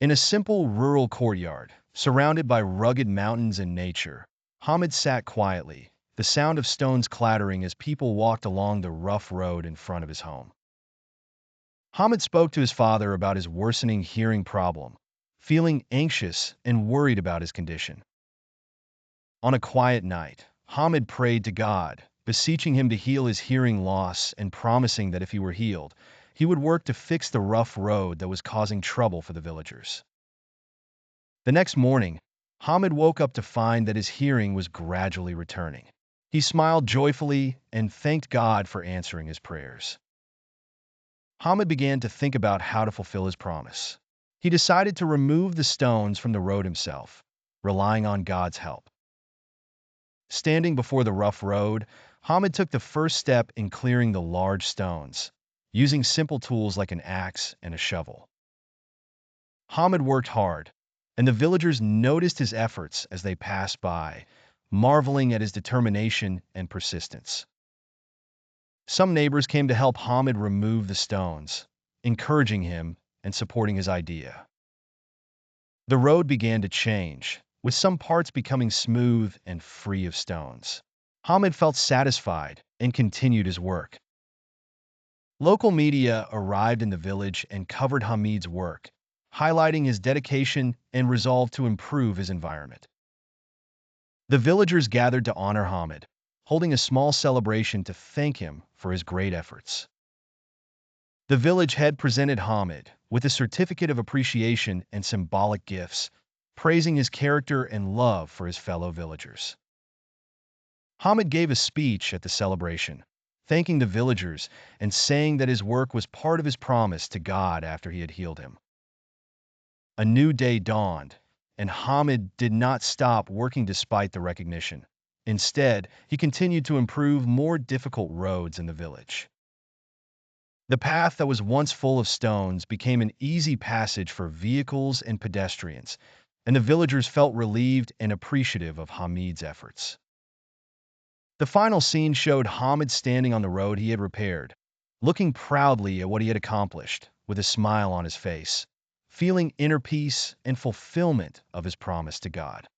In a simple rural courtyard, surrounded by rugged mountains and nature, Hamid sat quietly, the sound of stones clattering as people walked along the rough road in front of his home. Hamid spoke to his father about his worsening hearing problem, feeling anxious and worried about his condition. On a quiet night, Hamid prayed to God, beseeching him to heal his hearing loss and promising that if he were healed, he would work to fix the rough road that was causing trouble for the villagers. The next morning, Hamid woke up to find that his hearing was gradually returning. He smiled joyfully and thanked God for answering his prayers. Hamid began to think about how to fulfill his promise. He decided to remove the stones from the road himself, relying on God's help. Standing before the rough road, Hamid took the first step in clearing the large stones, using simple tools like an axe and a shovel. Hamid worked hard, and the villagers noticed his efforts as they passed by, marveling at his determination and persistence. Some neighbors came to help Hamid remove the stones, encouraging him and supporting his idea. The road began to change, with some parts becoming smooth and free of stones. Hamid felt satisfied and continued his work. Local media arrived in the village and covered Hamid's work, highlighting his dedication and resolve to improve his environment. The villagers gathered to honor Hamid, holding a small celebration to thank him for his great efforts. The village head presented Hamid with a certificate of appreciation and symbolic gifts, praising his character and love for his fellow villagers. Hamid gave a speech at the celebration, thanking the villagers and saying that his work was part of his promise to God after he had healed him. A new day dawned, and Hamid did not stop working despite the recognition. Instead, he continued to improve more difficult roads in the village. The path that was once full of stones became an easy passage for vehicles and pedestrians, and the villagers felt relieved and appreciative of Hamid's efforts. The final scene showed Hamid standing on the road he had repaired, looking proudly at what he had accomplished, with a smile on his face, feeling inner peace and fulfillment of his promise to God.